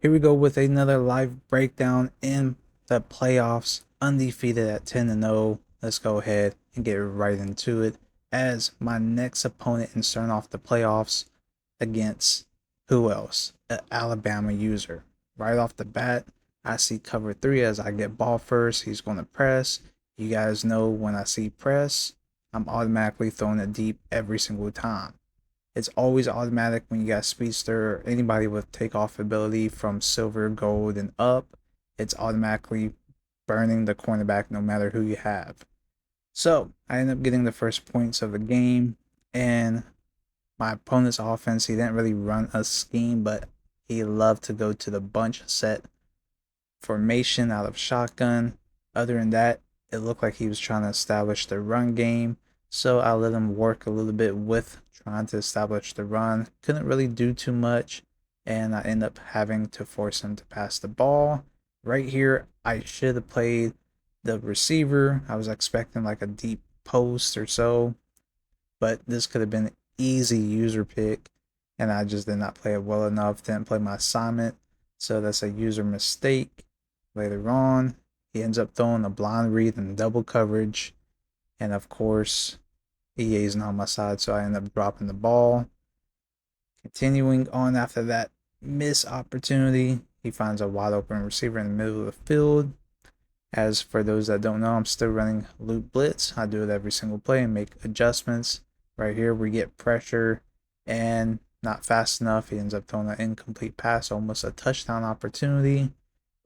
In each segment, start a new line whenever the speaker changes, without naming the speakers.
Here we go with another live breakdown in the playoffs. Undefeated at 10-0. Let's go ahead and get right into it. As my next opponent in starting off the playoffs against who else? An Alabama user. Right off the bat, I see cover three as I get ball first. He's going to press. You guys know when I see press, I'm automatically throwing it deep every single time. It's always automatic when you got speedster or anybody with takeoff ability from silver, gold, and up. It's automatically burning the cornerback no matter who you have. So I end up getting the first points of the game, and my opponent's offense, he didn't really run a scheme, but he loved to go to the bunch set formation out of shotgun. Other than that, it looked like he was trying to establish the run game. So I let him work a little bit with trying to establish the run. Couldn't really do too much, and I end up having to force him to pass the ball. Right here, I should have played the receiver. I was expecting like a deep post or so, but this could have been an easy user pick, and I just did not play it well enough. Didn't play my assignment, so that's a user mistake. Later on, he ends up throwing a blind read and double coverage, and of course, EA's not on my side, so I end up dropping the ball. Continuing on after that miss opportunity, he finds a wide open receiver in the middle of the field. As for those that don't know, I'm still running loop blitz. I do it every single play and make adjustments. Right here, we get pressure and not fast enough. He ends up throwing an incomplete pass, almost a touchdown opportunity.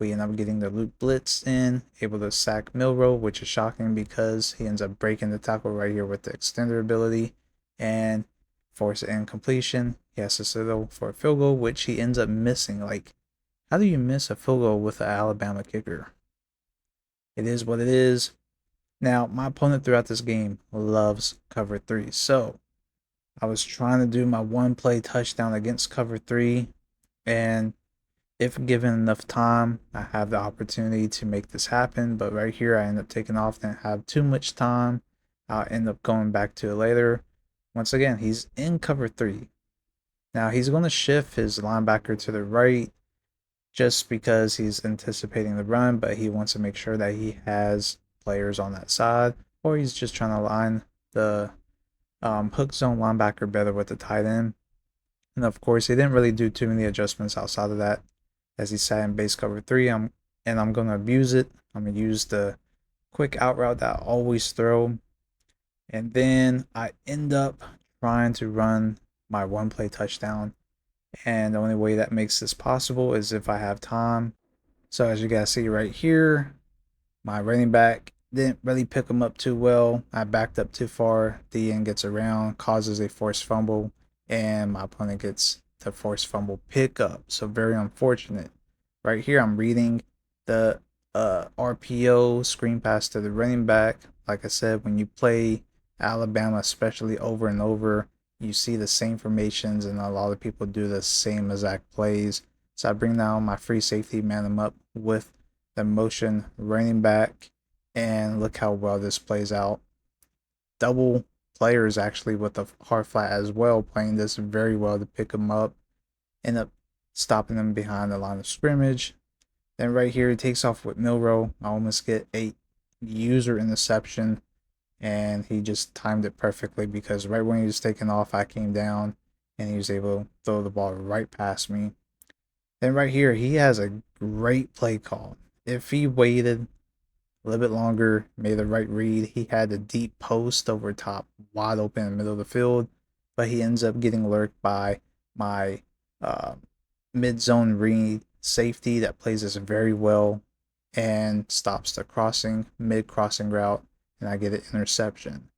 We end up getting the loop blitz in, able to sack Milrow, which is shocking because he ends up breaking the tackle right here with the extender ability and force an incompletion. He has to settle for a field goal, which he ends up missing. Like, how do you miss a field goal with an Alabama kicker? It is what it is. Now, my opponent throughout this game loves cover three. So I was trying to do my one play touchdown against cover three. And if given enough time, I have the opportunity to make this happen. But right here, I end up taking off, didn't have too much time. I'll end up going back to it later. Once again, he's in cover three. Now, he's going to shift his linebacker to the right just because he's anticipating the run, but he wants to make sure that he has players on that side, or he's just trying to line the hook zone linebacker better with the tight end. And of course, he didn't really do too many adjustments outside of that, as he sat in base cover three. I'm going to abuse it. I'm going to use the quick out route that I always throw, and then I end up trying to run my one play touchdown. And the only way that makes this possible is if I have time. So as you guys see right here, my running back didn't really pick him up too well. I backed up too far. The end gets around, causes a forced fumble, and my opponent gets the forced fumble pickup. So very unfortunate. Right here, I'm reading the RPO screen pass to the running back. Like I said, when you play Alabama, especially over and over, you see the same formations, and a lot of people do the same exact plays. So I bring down my free safety, man him up with the motion running back, and look how well this plays out. Double players actually with the hard flat as well, playing this very well to pick him up, end up stopping them behind the line of scrimmage. Then right here, he takes off with Milrow. I almost get a user interception, and he just timed it perfectly because right when he was taking off, I came down and he was able to throw the ball right past me. Then right here, he has a great play call. If he waited a little bit longer, made the right read, he had a deep post over top, wide open in the middle of the field, but he ends up getting lurked by my uh, mid zone read safety that plays this very well and stops the crossing, mid crossing route, and I get an interception.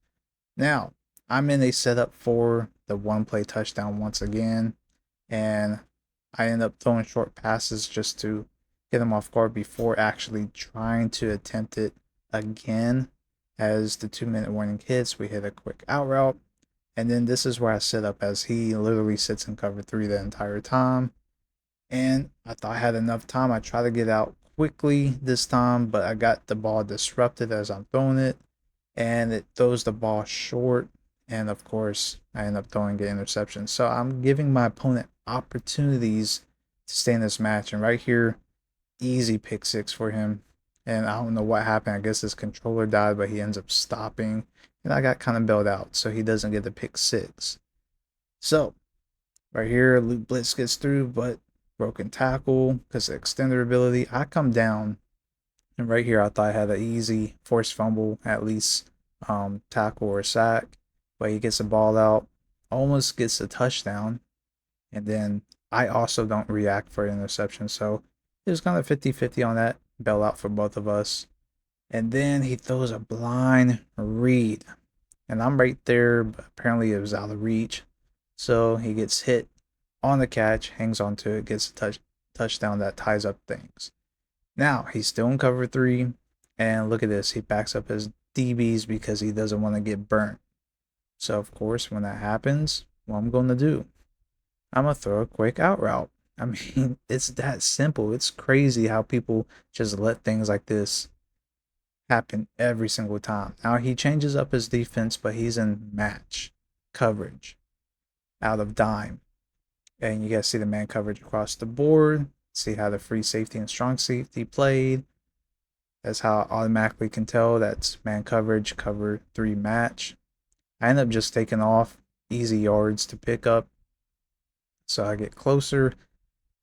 Now, I'm in a setup for the one play touchdown once again, and I end up throwing short passes just to get him off guard before actually trying to attempt it again. As the 2 minute warning hits, we hit a quick out route, and then this is where I set up as he literally sits in cover three the entire time. And I thought I had enough time. I tried to get out quickly this time, but I got the ball disrupted as I'm throwing it, and it throws the ball short. And of course, I end up throwing an interception. So I'm giving my opponent opportunities to stay in this match. And right here, easy pick six for him. And I don't know what happened. I guess his controller died, but he ends up stopping. And I got kind of bailed out, so he doesn't get the pick six. So, right here, Luke Blitz gets through, but broken tackle because of extender ability. I come down, and right here, I thought I had an easy forced fumble, at least tackle or sack. But he gets the ball out, almost gets a touchdown. And then I also don't react for an interception. So it was kind of 50-50 on that. Bailout for both of us. And then he throws a blind read. And I'm right there, but apparently it was out of reach. So he gets hit on the catch, hangs on to it, gets a touchdown that ties up things. Now he's still in cover three. And look at this. He backs up his DBs because he doesn't want to get burnt. So, of course, when that happens, what I'm going to do, I'm going to throw a quick out route. I mean, it's that simple. It's crazy how people just let things like this happen every single time. Now, he changes up his defense, but he's in match coverage out of dime. And you guys see the man coverage across the board. See how the free safety and strong safety played. That's how I automatically can tell that's man coverage, cover three match. I end up just taking off, easy yards to pick up. So I get closer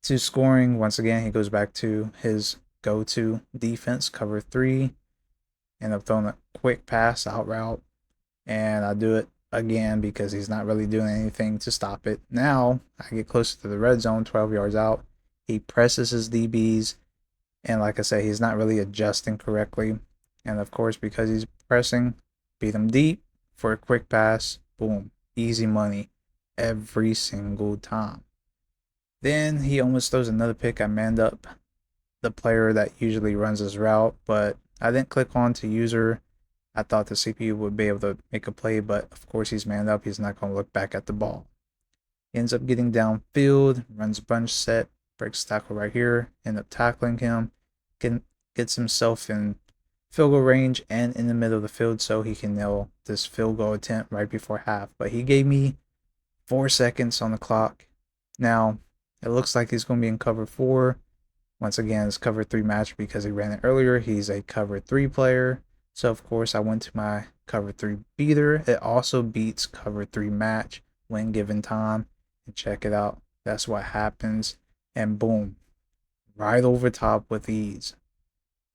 to scoring. Once again, he goes back to his go-to defense, cover three. End up throwing a quick pass out route. And I do it again because he's not really doing anything to stop it. Now I get closer to the red zone, 12 yards out. He presses his DBs. And like I said, he's not really adjusting correctly. And of course, because he's pressing, beat him deep for a quick pass. Boom. Easy money every single time. Then he almost throws another pick. I manned up the player that usually runs his route, but I didn't click on to user. I thought the CPU would be able to make a play, but of course he's manned up. He's not going to look back at the ball. He ends up getting downfield, runs bunch set, breaks tackle right here, end up tackling him, gets himself in field goal range and in the middle of the field so he can nail this field goal attempt right before half. But he gave me 4 seconds on the clock. Now, it looks like he's going to be in cover 4. Once again, it's cover 3 match because he ran it earlier. He's a cover 3 player. So, of course, I went to my cover 3 beater. It also beats cover 3 match when given time. And check it out. That's what happens. And boom, right over top with ease.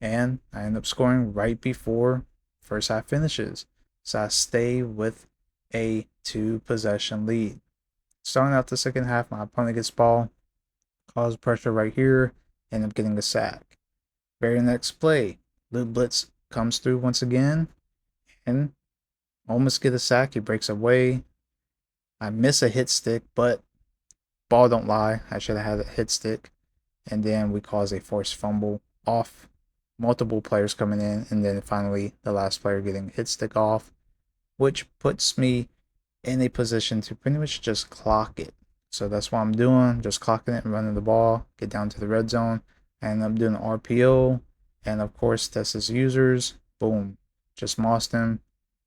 And I end up scoring right before first half finishes. So I stay with a 2-possession lead. Starting out the second half, my opponent gets ball, cause pressure right here, end up getting a sack. Very next play, Luke Blitz comes through once again and almost get a sack. He breaks away. I miss a hit stick, but ball don't lie. I should have had a hit stick. And then we cause a forced fumble off multiple players coming in, and then finally the last player getting hit stick off, which puts me in a position to pretty much just clock it. So that's what I'm doing, just clocking it and running the ball, get down to the red zone, and I'm doing RPO, and of course test his users, boom, just mossed him,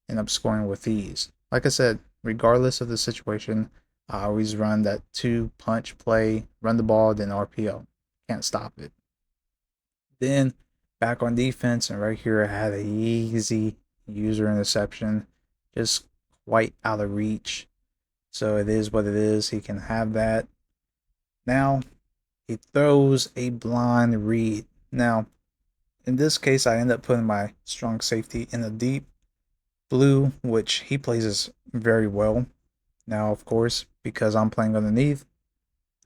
end up scoring with ease. Like I said, regardless of the situation, I always run that 2-punch play, run the ball, then RPO. Can't stop it. Then back on defense, and right here I had an easy user interception, just quite out of reach. So it is what it is. He can have that. Now he throws a blind read. Now, in this case, I end up putting my strong safety in the deep blue, which he plays very well. Now, of course, because I'm playing underneath,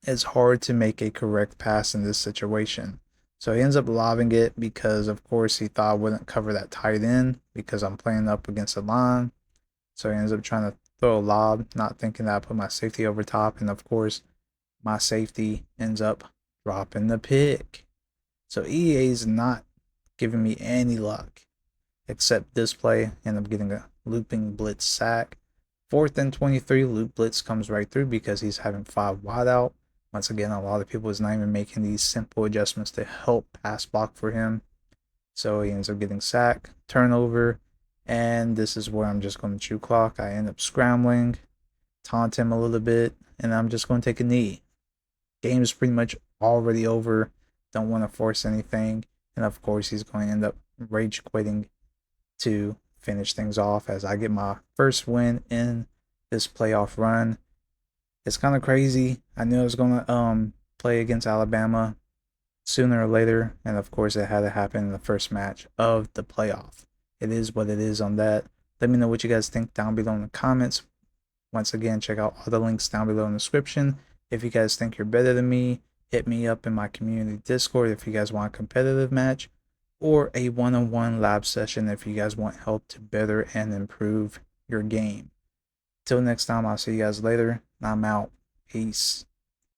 it's hard to make a correct pass in this situation. So he ends up lobbing it because, of course, he thought I wouldn't cover that tight end because I'm playing up against the line. So he ends up trying to throw a lob, not thinking that I put my safety over top. And, of course, my safety ends up dropping the pick. So EA is not giving me any luck except this play. End up getting a looping blitz sack. 4th and 23, loop blitz comes right through because he's having 5 wide out. Once again, a lot of people is not even making these simple adjustments to help pass block for him. So he ends up getting sacked, turnover, and this is where I'm just going to chew clock. I end up scrambling, taunt him a little bit, and I'm just going to take a knee. Game is pretty much already over, don't want to force anything, and of course he's going to end up rage quitting to finish things off as I get my first win in this playoff run. It's kind of crazy. I knew I was going to play against Alabama sooner or later, and of course it had to happen in the first match of the playoff. It is what it is on that. Let me know what you guys think down below in the comments. Once again, check out all the links down below in the description. If you guys think you're better than me, hit me up in my community Discord if you guys want a competitive match, or a one-on-one lab session if you guys want help to better and improve your game. Till next time, I'll see you guys later. I'm out. Peace.